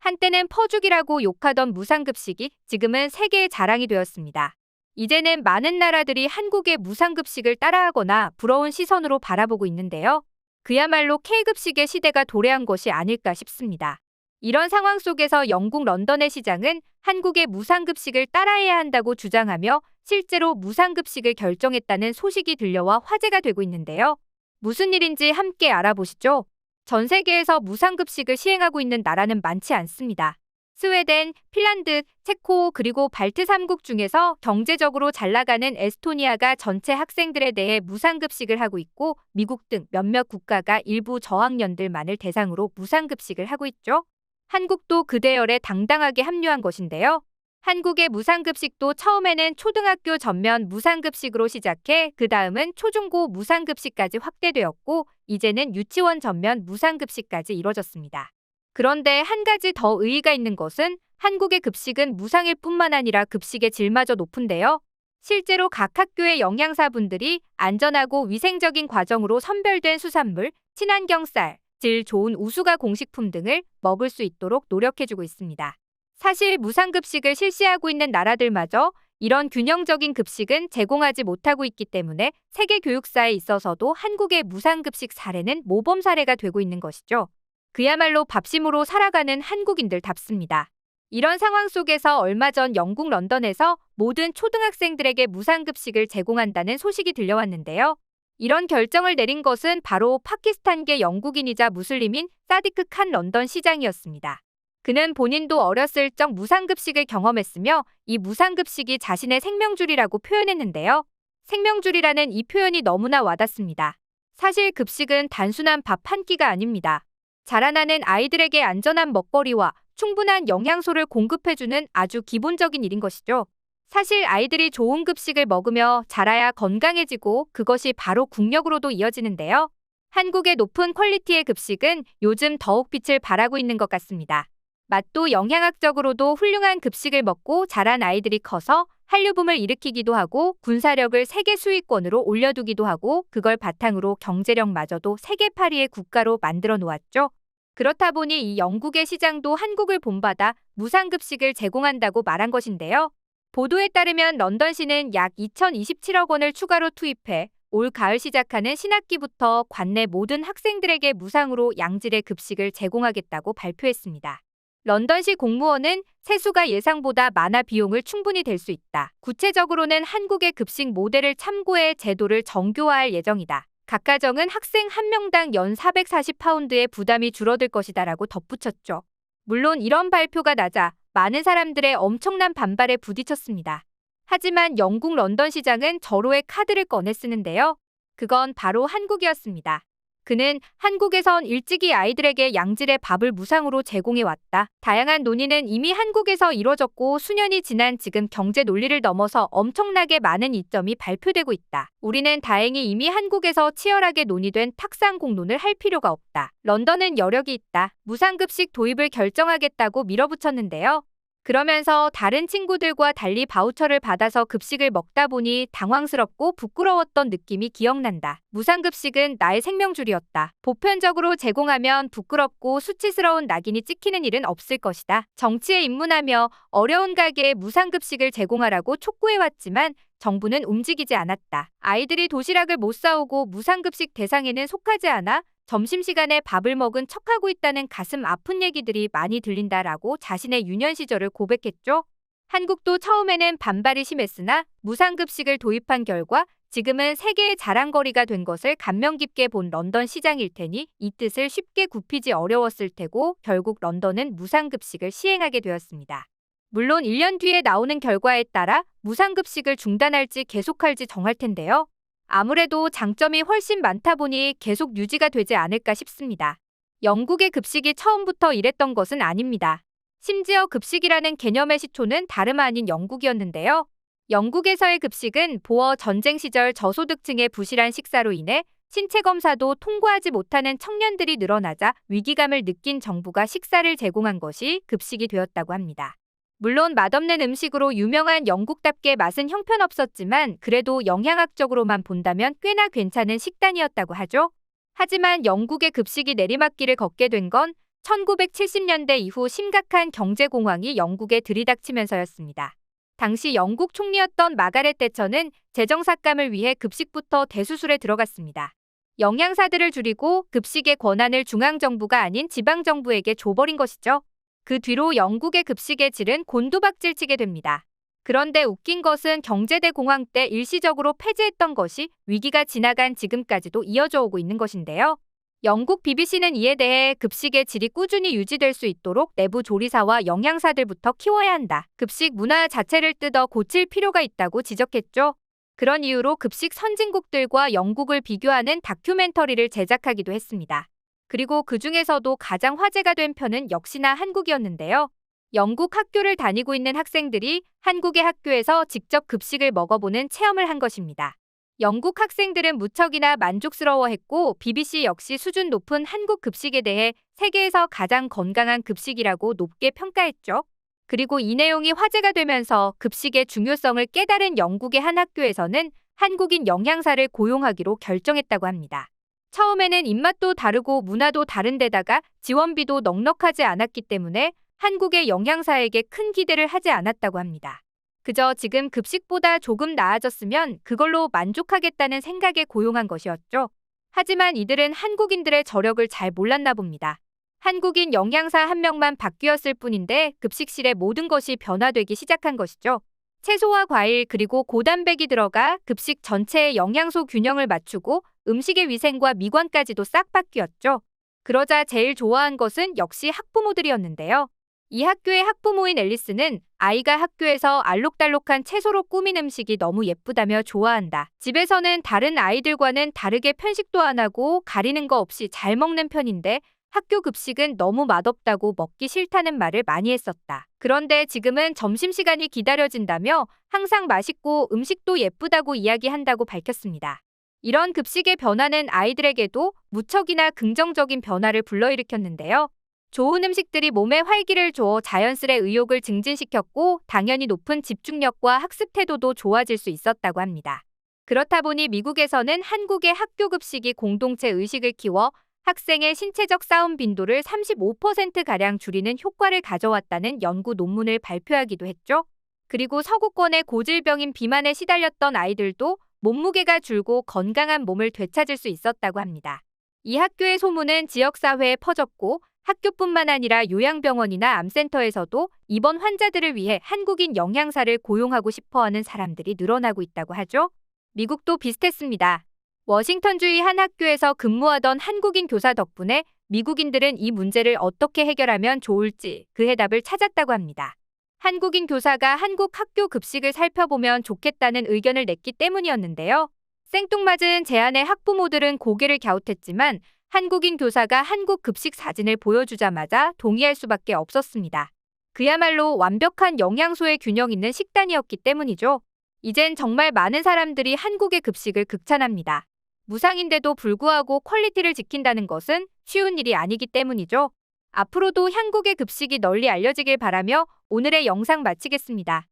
한때는 퍼주기라고 욕하던 무상급식이 지금은 세계의 자랑이 되었습니다. 이제는 많은 나라들이 한국의 무상급식을 따라하거나 부러운 시선으로 바라보고 있는데요. 그야말로 K급식의 시대가 도래한 것이 아닐까 싶습니다. 이런 상황 속에서 영국 런던의 시장은 한국의 무상급식을 따라해야 한다고 주장하며 실제로 무상급식을 결정했다는 소식이 들려와 화제가 되고 있는데요. 무슨 일인지 함께 알아보시죠. 전 세계에서 무상급식을 시행하고 있는 나라는 많지 않습니다. 스웨덴, 핀란드, 체코 그리고 발트 3국 중에서 경제적으로 잘 나가는 에스토니아가 전체 학생들에 대해 무상급식을 하고 있고 미국 등 몇몇 국가가 일부 저학년들만을 대상으로 무상급식을 하고 있죠. 한국도 그 대열에 당당하게 합류한 것인데요. 한국의 무상급식도 처음에는 초등학교 전면 무상급식으로 시작해 그 다음은 초중고 무상급식까지 확대되었고 이제는 유치원 전면 무상급식까지 이뤄졌습니다. 그런데 한 가지 더 의의가 있는 것은 한국의 급식은 무상일 뿐만 아니라 급식의 질마저 높은데요. 실제로 각 학교의 영양사분들이 안전하고 위생적인 과정으로 선별된 수산물, 친환경 쌀, 질 좋은 우수가 공식품 등을 먹을 수 있도록 노력해주고 있습니다. 사실 무상급식을 실시하고 있는 나라들마저 이런 균형적인 급식은 제공하지 못하고 있기 때문에 세계 교육사에 있어서도 한국의 무상급식 사례는 모범 사례가 되고 있는 것이죠. 그야말로 밥심으로 살아가는 한국인들답습니다. 이런 상황 속에서 얼마 전 영국 런던에서 모든 초등학생들에게 무상급식을 제공한다는 소식이 들려왔는데요. 이런 결정을 내린 것은 바로 파키스탄계 영국인이자 무슬림인 사디크 칸 런던 시장이었습니다. 그는 본인도 어렸을 적 무상급식을 경험했으며 이 무상급식이 자신의 생명줄이라고 표현했는데요. 생명줄이라는 이 표현이 너무나 와닿습니다. 사실 급식은 단순한 밥 한 끼가 아닙니다. 자라나는 아이들에게 안전한 먹거리와 충분한 영양소를 공급해주는 아주 기본적인 일인 것이죠. 사실 아이들이 좋은 급식을 먹으며 자라야 건강해지고 그것이 바로 국력으로도 이어지는데요. 한국의 높은 퀄리티의 급식은 요즘 더욱 빛을 발하고 있는 것 같습니다. 맛도 영양학적으로도 훌륭한 급식을 먹고 자란 아이들이 커서 한류붐을 일으키기도 하고 군사력을 세계 수위권으로 올려두기도 하고 그걸 바탕으로 경제력마저도 세계 8위의 국가로 만들어 놓았죠. 그렇다 보니 이 영국의 시장도 한국을 본받아 무상급식을 제공한다고 말한 것인데요. 보도에 따르면 런던시는 약 2,027억 원을 추가로 투입해 올 가을 시작하는 신학기부터 관내 모든 학생들에게 무상으로 양질의 급식을 제공하겠다고 발표했습니다. 런던시 공무원은 세수가 예상보다 많아 비용을 충분히 댈 수 있다. 구체적으로는 한국의 급식 모델을 참고해 제도를 정교화할 예정이다. 각 가정은 학생 한 명당 연 440파운드의 부담이 줄어들 것이다 라고 덧붙였죠. 물론 이런 발표가 나자 많은 사람들의 엄청난 반발에 부딪혔습니다. 하지만 영국 런던 시장은 절호의 카드를 꺼내 쓰는데요. 그건 바로 한국이었습니다. 그는 한국에선 일찍이 아이들에게 양질의 밥을 무상으로 제공해왔다. 다양한 논의는 이미 한국에서 이뤄졌고 수년이 지난 지금 경제 논리를 넘어서 엄청나게 많은 이점이 발표되고 있다. 우리는 다행히 이미 한국에서 치열하게 논의된 탁상 공론을 할 필요가 없다. 런던은 여력이 있다. 무상급식 도입을 결정하겠다고 밀어붙였는데요. 그러면서 다른 친구들과 달리 바우처를 받아서 급식을 먹다 보니 당황스럽고 부끄러웠던 느낌이 기억난다. 무상급식은 나의 생명줄이었다. 보편적으로 제공하면 부끄럽고 수치스러운 낙인이 찍히는 일은 없을 것이다. 정치에 입문하며 어려운 가게에 무상급식을 제공하라고 촉구해왔지만 정부는 움직이지 않았다. 아이들이 도시락을 못 싸오고 무상급식 대상에는 속하지 않아 점심시간에 밥을 먹은 척하고 있다는 가슴 아픈 얘기들이 많이 들린다라고 자신의 유년 시절을 고백했죠. 한국도 처음에는 반발이 심했으나 무상급식을 도입한 결과 지금은 세계의 자랑거리가 된 것을 감명 깊게 본 런던 시장일 테니 이 뜻을 쉽게 굽히지 어려웠을 테고 결국 런던은 무상급식을 시행하게 되었습니다. 물론 1년 뒤에 나오는 결과에 따라 무상급식을 중단할지 계속할지 정할 텐데요. 아무래도 장점이 훨씬 많다 보니 계속 유지가 되지 않을까 싶습니다. 영국의 급식이 처음부터 이랬던 것은 아닙니다. 심지어 급식이라는 개념의 시초는 다름 아닌 영국이었는데요. 영국에서의 급식은 보어 전쟁 시절 저소득층의 부실한 식사로 인해 신체 검사도 통과하지 못하는 청년들이 늘어나자 위기감을 느낀 정부가 식사를 제공한 것이 급식이 되었다고 합니다. 물론 맛없는 음식으로 유명한 영국답게 맛은 형편없었지만 그래도 영양학적으로만 본다면 꽤나 괜찮은 식단이었다고 하죠. 하지만 영국의 급식이 내리막길을 걷게 된 건 1970년대 이후 심각한 경제 공황이 영국에 들이닥치면서였습니다. 당시 영국 총리였던 마가렛 대처는 재정 삭감을 위해 급식부터 대수술에 들어갔습니다. 영양사들을 줄이고 급식의 권한을 중앙정부가 아닌 지방정부에게 줘버린 것이죠. 그 뒤로 영국의 급식의 질은 곤두박질치게 됩니다. 그런데 웃긴 것은 경제대공황 때 일시적으로 폐지했던 것이 위기가 지나간 지금까지도 이어져 오고 있는 것인데요. 영국 BBC는 이에 대해 급식의 질이 꾸준히 유지될 수 있도록 내부 조리사와 영양사들부터 키워야 한다. 급식 문화 자체를 뜯어 고칠 필요가 있다고 지적했죠. 그런 이유로 급식 선진국들과 영국을 비교하는 다큐멘터리를 제작하기도 했습니다. 그리고 그 중에서도 가장 화제가 된 편은 역시나 한국이었는데요. 영국 학교를 다니고 있는 학생들이 한국의 학교에서 직접 급식을 먹어보는 체험을 한 것입니다. 영국 학생들은 무척이나 만족스러워했고 BBC 역시 수준 높은 한국 급식에 대해 세계에서 가장 건강한 급식이라고 높게 평가했죠. 그리고 이 내용이 화제가 되면서 급식의 중요성을 깨달은 영국의 한 학교에서는 한국인 영양사를 고용하기로 결정했다고 합니다. 처음에는 입맛도 다르고 문화도 다른 데다가 지원비도 넉넉하지 않았기 때문에 한국의 영양사에게 큰 기대를 하지 않았다고 합니다. 그저 지금 급식보다 조금 나아졌으면 그걸로 만족하겠다는 생각에 고용한 것이었죠. 하지만 이들은 한국인들의 저력을 잘 몰랐나 봅니다. 한국인 영양사 한 명만 바뀌었을 뿐인데 급식실의 모든 것이 변화되기 시작한 것이죠. 채소와 과일 그리고 고단백이 들어가 급식 전체의 영양소 균형을 맞추고 음식의 위생과 미관까지도 싹 바뀌었죠. 그러자 제일 좋아한 것은 역시 학부모들이었는데요. 이 학교의 학부모인 앨리스는 아이가 학교에서 알록달록한 채소로 꾸민 음식이 너무 예쁘다며 좋아한다. 집에서는 다른 아이들과는 다르게 편식도 안 하고 가리는 거 없이 잘 먹는 편인데 학교 급식은 너무 맛없다고 먹기 싫다는 말을 많이 했었다. 그런데 지금은 점심시간이 기다려진다며 항상 맛있고 음식도 예쁘다고 이야기한다고 밝혔습니다. 이런 급식의 변화는 아이들에게도 무척이나 긍정적인 변화를 불러일으켰는데요. 좋은 음식들이 몸에 활기를 줘 자연스레 의욕을 증진시켰고 당연히 높은 집중력과 학습 태도도 좋아질 수 있었다고 합니다. 그렇다 보니 미국에서는 한국의 학교 급식이 공동체 의식을 키워 학생의 신체적 싸움 빈도를 35%가량 줄이는 효과를 가져왔다는 연구 논문을 발표하기도 했죠. 그리고 서구권의 고질병인 비만에 시달렸던 아이들도 몸무게가 줄고 건강한 몸을 되찾을 수 있었다고 합니다. 이 학교의 소문은 지역사회에 퍼졌고 학교뿐만 아니라 요양병원이나 암센터에서도 입원 환자들을 위해 한국인 영양사를 고용하고 싶어하는 사람들이 늘어나고 있다고 하죠. 미국도 비슷했습니다. 워싱턴주의 한 학교에서 근무하던 한국인 교사 덕분에 미국인들은 이 문제를 어떻게 해결하면 좋을지 그 해답을 찾았다고 합니다. 한국인 교사가 한국 학교 급식을 살펴보면 좋겠다는 의견을 냈기 때문이었는데요. 생뚱맞은 제안에 학부모들은 고개를 갸웃했지만 한국인 교사가 한국 급식 사진을 보여주자마자 동의할 수밖에 없었습니다. 그야말로 완벽한 영양소의 균형 있는 식단이었기 때문이죠. 이젠 정말 많은 사람들이 한국의 급식을 극찬합니다. 무상인데도 불구하고 퀄리티를 지킨다는 것은 쉬운 일이 아니기 때문이죠. 앞으로도 한국의 급식이 널리 알려지길 바라며 오늘의 영상 마치겠습니다.